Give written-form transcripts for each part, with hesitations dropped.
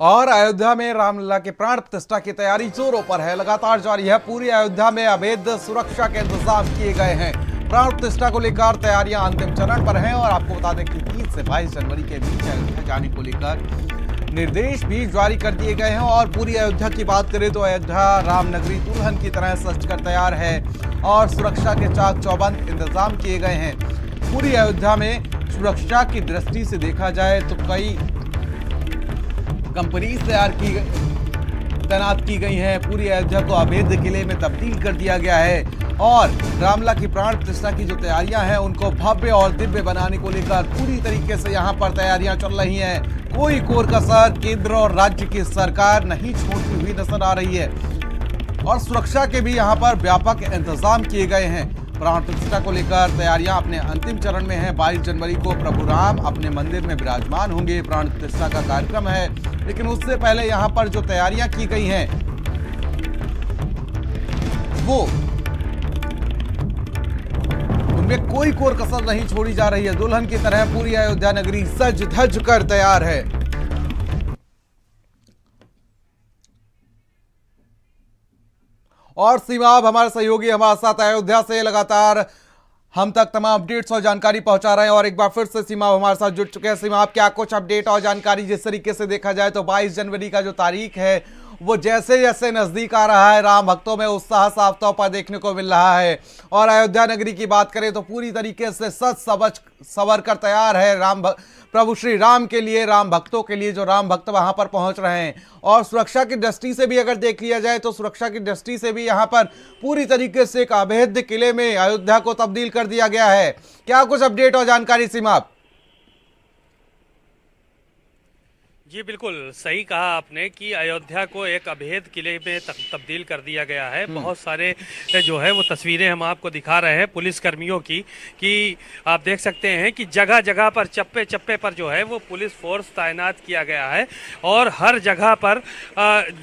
और अयोध्या में रामलला के प्राण प्रतिष्ठा की तैयारी जोरों पर है, लगातार जारी है। पूरी अयोध्या में अभेद सुरक्षा के इंतजाम किए गए हैं। प्राण प्रतिष्ठा को लेकर तैयारियां अंतिम चरण पर हैं और आपको बता दें कि 30 से 22 जनवरी के बीच अयोध्या जाने को लेकर निर्देश भी जारी कर दिए गए हैं। और पूरी अयोध्या की बात करें तो अयोध्या रामनगरी दुल्हन की तरह सजकर तैयार है और सुरक्षा के चाक चौबंद इंतजाम किए गए हैं। पूरी अयोध्या में सुरक्षा की दृष्टि से देखा जाए तो कई कंपनी तैनात की गई हैं। पूरी अयोध्या को अभेद किले में तब्दील कर दिया गया है और रामलला की प्राण प्रतिष्ठा की जो तैयारियां हैं उनको भव्य और दिव्य बनाने को लेकर पूरी तरीके से यहां पर तैयारियां चल रही हैं। कोई कोर कसर केंद्र और राज्य की सरकार नहीं छोड़ती हुई नजर आ रही है और सुरक्षा के भी यहां पर व्यापक इंतजाम किए गए हैं। प्राण प्रतिष्ठा को लेकर तैयारियां अपने अंतिम चरण में हैं। 22 जनवरी को प्रभु राम अपने मंदिर में विराजमान होंगे, प्राण प्रतिष्ठा का कार्यक्रम है। लेकिन उससे पहले यहां पर जो तैयारियां की गई हैं वो उनमें कोई कोर कसर नहीं छोड़ी जा रही है। दुल्हन की तरह पूरी अयोध्या नगरी सज धज कर तैयार है। और सीमा अब हमारे सहयोगी हमारे साथ अयोध्या से लगातार हम तक तमाम अपडेट्स और जानकारी पहुंचा रहे हैं और एक बार फिर से सीमा हमारे साथ जुड़ चुके हैं। सीमा, आप क्या कुछ अपडेट और जानकारी, जिस तरीके से देखा जाए तो 22 जनवरी का जो तारीख है वो जैसे जैसे नजदीक आ रहा है, राम भक्तों में उत्साह साफ तौर पर देखने को मिल रहा है। और अयोध्या नगरी की बात करें तो पूरी तरीके से सज सवर कर तैयार है प्रभु श्री राम के लिए, राम भक्तों के लिए, जो राम भक्त वहां पर पहुंच रहे हैं। और सुरक्षा की दृष्टि से भी अगर देख लिया जाए तो सुरक्षा की दृष्टि से भी यहां पर पूरी तरीके से एक अभेद्य किले में अयोध्या को तब्दील कर दिया गया है। क्या कुछ अपडेट और जानकारी सीमा? जी बिल्कुल सही कहा आपने कि अयोध्या को एक अभेद किले में तब्दील कर दिया गया है। बहुत सारे जो है वो तस्वीरें हम आपको दिखा रहे हैं पुलिस कर्मियों की, कि आप देख सकते हैं कि जगह जगह पर चप्पे चप्पे पर जो है वो पुलिस फोर्स तैनात किया गया है और हर जगह पर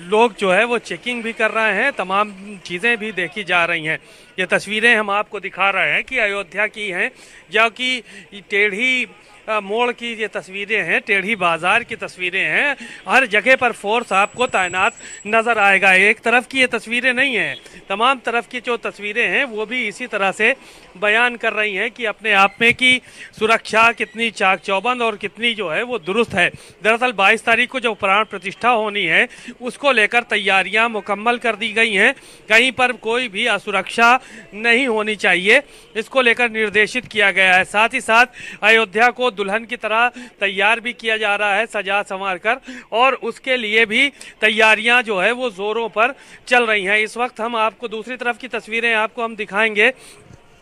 लोग जो है वो चेकिंग भी कर रहे हैं, तमाम चीज़ें भी देखी जा रही हैं। ये तस्वीरें हम आपको दिखा रहे हैं कि अयोध्या की हैं, जो कि टेढ़ी मोड़ की ये तस्वीरें हैं, टेढ़ी बाजार की तस्वीरें हैं। हर जगह पर फोर्स आपको तैनात नज़र आएगा। एक तरफ की ये तस्वीरें नहीं हैं, तमाम तरफ की जो तस्वीरें हैं वो भी इसी तरह से बयान कर रही हैं कि अपने आप में कि सुरक्षा कितनी चाक चौबंद और कितनी जो है वो दुरुस्त है। दरअसल 22 तारीख को जो प्राण प्रतिष्ठा होनी है उसको लेकर तैयारियां मुकम्मल कर दी गई हैं। कहीं पर कोई भी असुरक्षा नहीं होनी चाहिए, इसको लेकर निर्देशित किया गया है। साथ ही साथ अयोध्या को दुल्हन की तरह तैयार भी किया जा रहा है, सजा संवार कर, और उसके लिए भी तैयारियां जो है वो जोरों पर चल रही हैं। इस वक्त हम आपको दूसरी तरफ की तस्वीरें आपको हम दिखाएंगे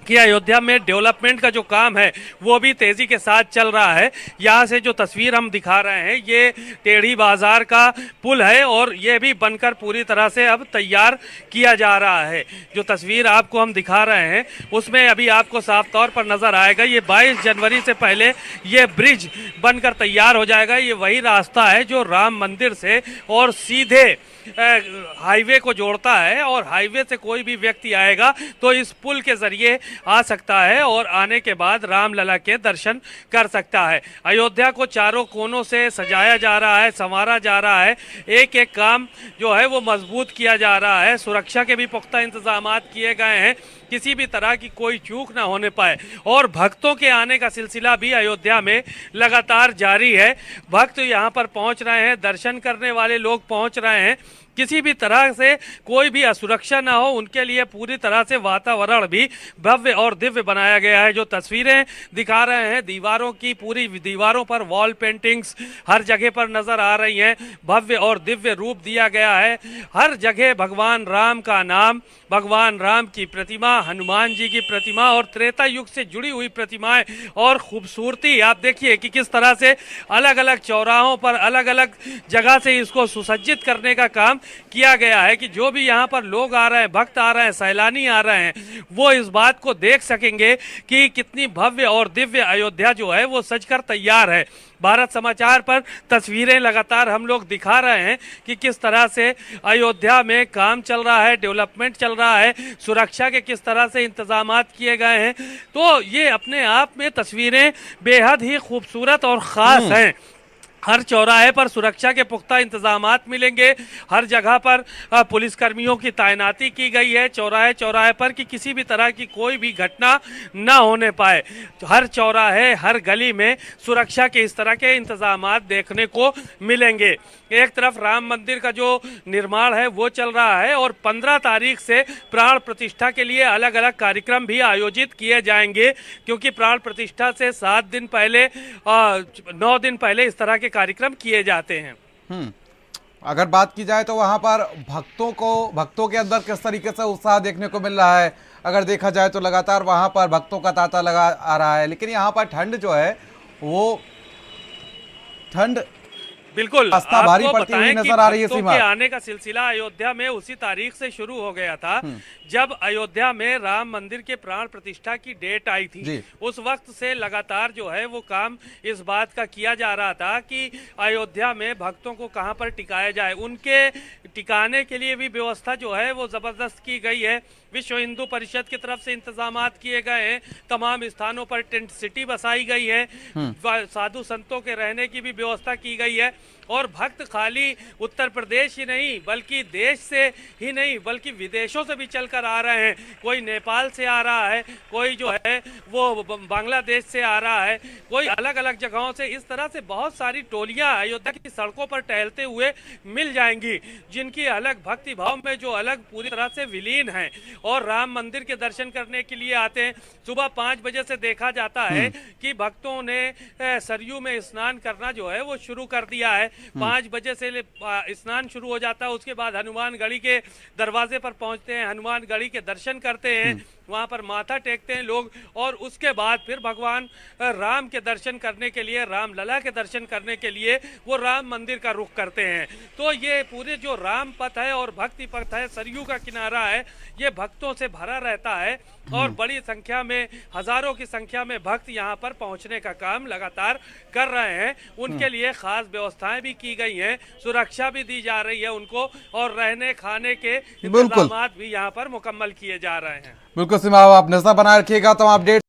कि अयोध्या में डेवलपमेंट का जो काम है वो भी तेज़ी के साथ चल रहा है। यहाँ से जो तस्वीर हम दिखा रहे हैं ये टेढ़ी बाजार का पुल है और ये भी बनकर पूरी तरह से अब तैयार किया जा रहा है। जो तस्वीर आपको हम दिखा रहे हैं उसमें अभी आपको साफ तौर पर नज़र आएगा ये 22 जनवरी से पहले ये ब्रिज बनकर तैयार हो जाएगा। ये वही रास्ता है जो राम मंदिर से और सीधे हाईवे को जोड़ता है और हाईवे से कोई भी व्यक्ति आएगा तो इस पुल के जरिए आ सकता है और आने के बाद रामलला के दर्शन कर सकता है। अयोध्या को चारों कोनों से सजाया जा रहा है, संवारा जा रहा है, एक एक काम जो है वो मजबूत किया जा रहा है। सुरक्षा के भी पुख्ता इंतजामात किए गए हैं, किसी भी तरह की कोई चूक ना होने पाए। और भक्तों के आने का सिलसिला भी अयोध्या में लगातार जारी है। भक्त यहाँ पर पहुँच रहे हैं, दर्शन करने वाले लोग पहुँच रहे हैं। किसी भी तरह से कोई भी असुरक्षा ना हो उनके लिए पूरी तरह से वातावरण भी भव्य और दिव्य बनाया गया है। जो तस्वीरें दिखा रहे हैं दीवारों की, पूरी दीवारों पर वॉल पेंटिंग्स हर जगह पर नजर आ रही हैं। भव्य और दिव्य रूप दिया गया है। हर जगह भगवान राम का नाम, भगवान राम की प्रतिमा, हनुमान जी की प्रतिमा और त्रेता युग से जुड़ी हुई प्रतिमाएं और खूबसूरती आप देखिए कि किस तरह से अलग अलग चौराहों पर अलग अलग जगह से इसको सुसज्जित करने का काम किया गया है कि जो भी यहाँ पर लोग आ रहे हैं, भक्त आ रहे हैं, सैलानी आ रहे हैं, वो इस बात को देख सकेंगे कि कितनी भव्य और दिव्य अयोध्या जो है वो सजकर तैयार है। भारत समाचार पर तस्वीरें लगातार हम लोग दिखा रहे हैं कि किस तरह से अयोध्या में काम चल रहा है, डेवलपमेंट चल रहा है, सुरक्षा के किस तरह से इंतजामात किए गए हैं। तो ये अपने आप में तस्वीरें बेहद ही खूबसूरत और ख़ास हैं। हर चौराहे पर सुरक्षा के पुख्ता इंतजामात मिलेंगे। हर जगह पर पुलिसकर्मियों की तैनाती की गई है चौराहे चौराहे पर, कि किसी भी तरह की कोई भी घटना न होने पाए। हर चौराहे हर गली में सुरक्षा के इस तरह के इंतजामात देखने को मिलेंगे। एक तरफ राम मंदिर का जो निर्माण है वो चल रहा है और 15 तारीख से प्राण प्रतिष्ठा के लिए अलग अलग कार्यक्रम भी आयोजित किए जाएंगे, क्योंकि प्राण प्रतिष्ठा से 7 दिन पहले 9 दिन पहले इस तरह के कार्यक्रम किए जाते हैं। अगर बात की जाए तो वहां पर भक्तों के अंदर किस तरीके से उत्साह देखने को मिल रहा है? अगर देखा जाए तो लगातार वहां पर भक्तों का तांता लगा आ रहा है, लेकिन यहाँ पर ठंड जो है वो ठंड बिल्कुल रास्ता भारी पड़ती हुई नजर आ रही है। सीमा के आने का सिलसिला अयोध्या में उसी तारीख से शुरू हो गया था जब अयोध्या में राम मंदिर के प्राण प्रतिष्ठा की डेट आई थी। उस वक्त से लगातार जो है वो काम इस बात का किया जा रहा था कि अयोध्या में भक्तों को कहां पर टिकाया जाए। उनके टिकाने के लिए भी व्यवस्था जो है वो जबरदस्त की गई है। विश्व हिंदू परिषद की तरफ से इंतजामात किए गए हैं। तमाम स्थानों पर टेंट सिटी बसाई गई है। साधु संतों के रहने की भी व्यवस्था की गई है। और भक्त खाली उत्तर प्रदेश ही नहीं बल्कि देश से ही नहीं बल्कि विदेशों से भी चलकर आ रहे हैं। कोई नेपाल से आ रहा है, कोई जो है वो बांग्लादेश से आ रहा है, कोई अलग अलग जगहों से। इस तरह से बहुत सारी टोलियां अयोध्या की सड़कों पर टहलते हुए मिल जाएंगी, जिनकी अलग भक्ति भाव में जो अलग पूरी तरह से विलीन है और राम मंदिर के दर्शन करने के लिए आते हैं। सुबह 5 बजे से देखा जाता है कि भक्तों ने सरयू में स्नान करना जो है वो शुरू कर दिया है। 5 बजे से स्नान शुरू हो जाता है। उसके बाद हनुमानगढ़ी के दरवाजे पर पहुंचते हैं, हनुमानगढ़ी के दर्शन करते हैं, वहां पर माथा टेकते हैं लोग और उसके बाद फिर भगवान राम के दर्शन करने के लिए, राम लला के दर्शन करने के लिए वो राम मंदिर का रुख करते हैं। तो ये पूरे जो राम पथ है और भक्ति पथ है, सरयू का किनारा है, ये भक्तों से भरा रहता है और बड़ी संख्या में, हजारों की संख्या में भक्त यहाँ पर पहुंचने का काम लगातार कर रहे हैं। उनके लिए खास व्यवस्थाएं भी की गई हैं, सुरक्षा भी दी जा रही है उनको और रहने खाने के इंतजामात भी यहाँ पर मुकम्मल किए जा रहे हैं। बिल्कुल सीमा, आप नजर बनाए रखिएगा। तो अपडेट